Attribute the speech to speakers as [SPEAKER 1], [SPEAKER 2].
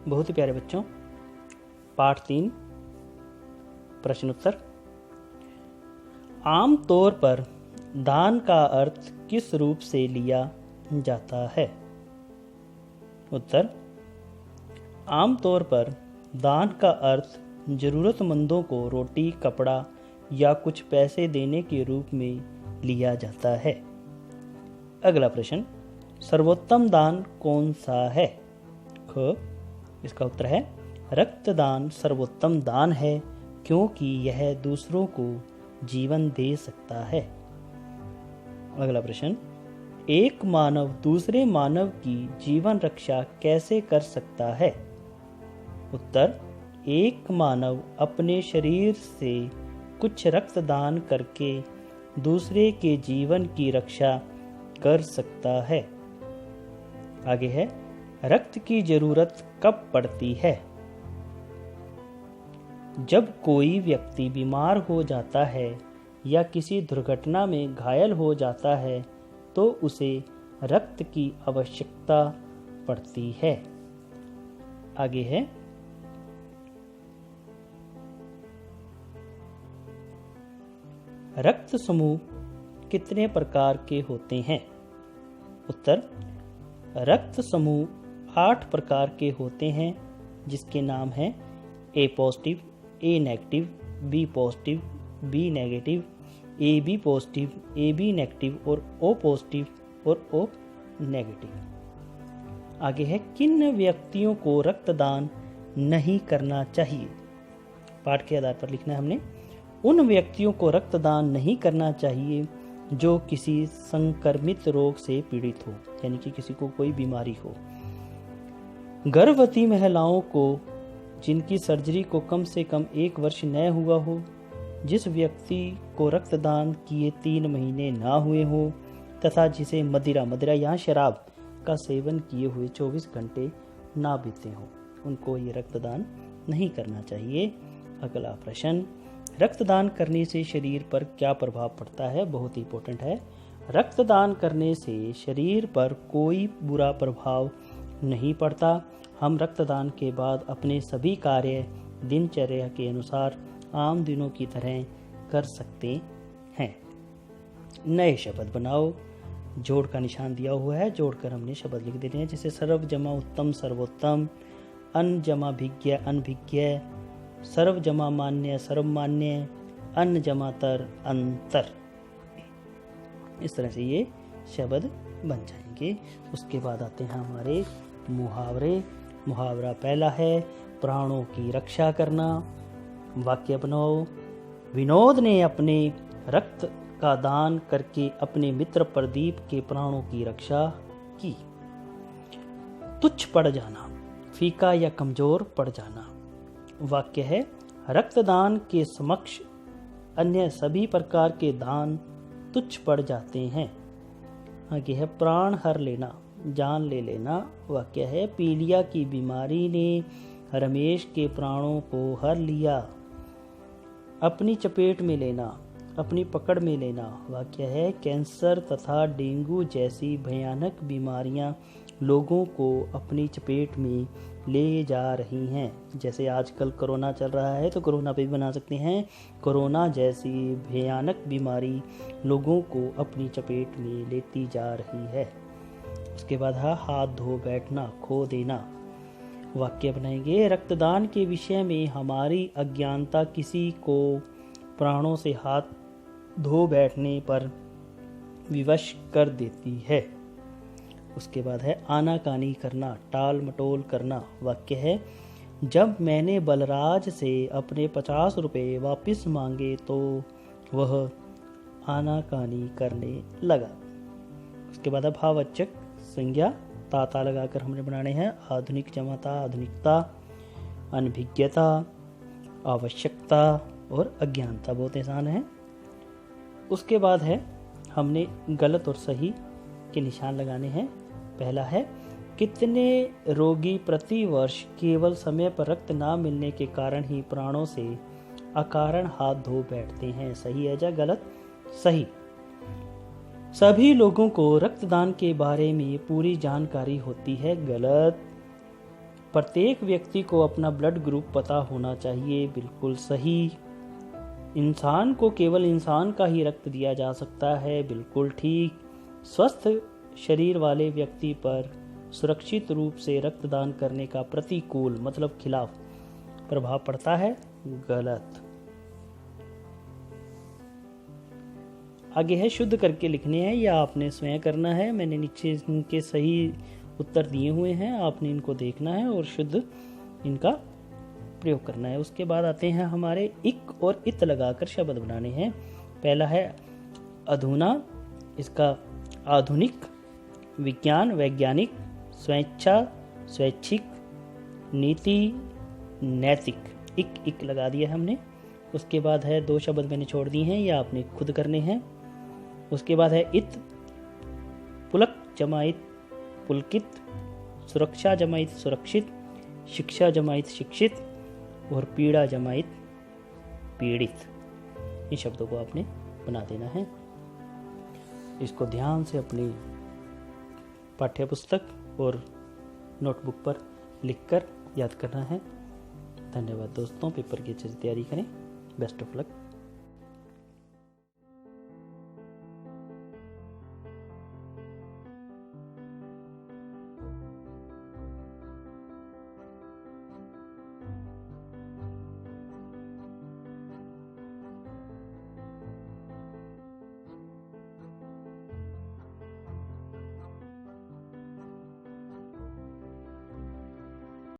[SPEAKER 1] बहुत ही प्यारे बच्चों, पाठ 3 प्रश्न उत्तर। आम तौर पर दान का अर्थ किस रूप से लिया जाता है? उत्तर, आम तौर पर दान का अर्थ जरूरतमंदों को रोटी, कपड़ा या कुछ पैसे देने के रूप में लिया जाता है। अगला प्रश्न, सर्वोत्तम दान कौन सा है? ख, इसका उत्तर है रक्तदान सर्वोत्तम दान है, क्योंकि यह दूसरों को जीवन दे सकता है। अगला प्रश्न, एक मानव दूसरे मानव की जीवन रक्षा कैसे कर सकता है? उत्तर, एक मानव अपने शरीर से कुछ रक्तदान करके दूसरे के जीवन की रक्षा कर सकता है। आगे है, रक्त की जरूरत कब पड़ती है? जब कोई व्यक्ति बीमार हो जाता है या किसी दुर्घटना में घायल हो जाता है तो उसे रक्त की आवश्यकता पड़ती है। आगे है, रक्त समूह कितने प्रकार के होते हैं? उत्तर, रक्त समूह 8 प्रकार के होते हैं, जिसके नाम हैं A positive, A negative, B positive, B negative, A B positive, A B negative और ओ पॉजिटिव और ओ नेगेटिव। आगे है, किन व्यक्तियों को रक्तदान नहीं करना चाहिए? पाठ के आधार पर लिखना है हमने। उन व्यक्तियों को रक्तदान नहीं करना चाहिए जो किसी संक्रमित रोग से पीड़ित हो, यानी कि किसी को कोई बीमारी हो। गर्भवती महिलाओं को जिनकी सर्जरी को कम से कम 1 वर्ष न हुआ हो, जिस व्यक्ति को रक्तदान किए 3 महीने ना हुए हो तथा जिसे मदिरा या शराब का सेवन किए हुए 24 घंटे ना बीते हो, उनको ये रक्तदान नहीं करना चाहिए। अगला प्रश्न, रक्तदान करने से शरीर पर क्या प्रभाव पड़ता है? बहुत ही इंपॉर्टेंट है। रक्तदान करने से शरीर पर कोई बुरा प्रभाव नहीं पड़ता। हम रक्तदान के बाद अपने सभी कार्य दिनचर्या के अनुसार आम दिनों की तरह कर सकते हैं। नए शब्द बनाओ। जोड़ का निशान दिया हुआ है, जोड़कर हमने शब्द लिख देने हैं, जैसे सर्व जमा उत्तम सर्वोत्तम, अन जमा भिज्ञ अनभिज्ञ, सर्व जमा मान्य सर्वमान्य, अन्न जमा तर अंतर। इस तरह से ये शब्द बन जाएंगे। उसके बाद आते हैं हमारे मुहावरे। मुहावरा पहला है, प्राणों की रक्षा करना। वाक्य बनाओ। विनोद ने अपने रक्त का दान करके अपने मित्र प्रदीप के प्राणों की रक्षा की। तुच्छ पड़ जाना, फीका या कमजोर पड़ जाना। वाक्य है, रक्तदान के समक्ष अन्य सभी प्रकार के दान तुच्छ पड़ जाते हैं। आगे है, प्राण हर लेना, जान ले लेना। वाक्य है, पीलिया की बीमारी ने रमेश के प्राणों को हर लिया। अपनी चपेट में लेना, अपनी पकड़ में लेना। वाक्य है, कैंसर तथा डेंगू जैसी भयानक बीमारियां लोगों को अपनी चपेट में ले जा रही हैं। जैसे आजकल कोरोना चल रहा है तो कोरोना पे भी बना सकते हैं, कोरोना जैसी भयानक बीमारी लोगों को अपनी चपेट में लेती जा रही है। उसके बाद है, हाथ धो बैठना, खो देना। वाक्य बनाएंगे, रक्तदान के विषय में हमारी अज्ञानता किसी को प्राणों से हाथ धो बैठने पर विवश कर देती है। उसके बाद है, आनाकानी करना, टाल मटोल करना। वाक्य है, जब मैंने बलराज से अपने 50 रुपये वापस मांगे तो वह आनाकानी करने लगा। उसके बाद है, भाववाचक संज्ञा, ताता लगाकर हमने बनाने हैं। आधुनिक जमाता, आधुनिकता, अनभिज्ञता, आवश्यकता और अज्ञानता। बहुत आसान है। उसके बाद है, हमने गलत और सही के निशान लगाने हैं। पहला है, कितने रोगी प्रति वर्ष केवल समय पर रक्त ना मिलने के कारण ही प्राणों से अकारण हाथ धो बैठते हैं? सही है या गलत? सही। सभी लोगों को रक्तदान के बारे में पूरी जानकारी होती है। गलत। प्रत्येक व्यक्ति को अपना ब्लड ग्रुप पता होना चाहिए। बिल्कुल सही। इंसान को केवल इंसान का ही रक्त दिया जा सकता है। बिल्कुल ठीक। स्वस्थ शरीर वाले व्यक्ति पर सुरक्षित रूप से रक्तदान करने का प्रतिकूल मतलब खिलाफ प्रभाव पड़ता है। गलत। आगे है शुद्ध करके लिखने हैं या आपने स्वयं करना है। मैंने नीचे इनके सही उत्तर दिए हुए हैं, आपने इनको देखना है और शुद्ध इनका प्रयोग करना है। उसके बाद आते हैं हमारे इक और इत लगाकर शब्द बनाने हैं। पहला है अधुना, इसका आधुनिक, विज्ञान वैज्ञानिक, स्वेच्छा स्वैच्छिक, नीति नैतिक। इक लगा दिया हमने। उसके बाद है दो शब्द मैंने छोड़ दिए हैं या आपने खुद करने हैं। उसके बाद है इत, पुलक जमाइत पुलकित, सुरक्षा जमाइत सुरक्षित, शिक्षा जमाइत शिक्षित और पीड़ा जमाइत पीड़ित। इन शब्दों को आपने बना देना है। इसको ध्यान से अपनी पाठ्य पुस्तक और नोटबुक पर लिखकर याद करना है। धन्यवाद दोस्तों। पेपर की अच्छे से तैयारी करें। Best of luck.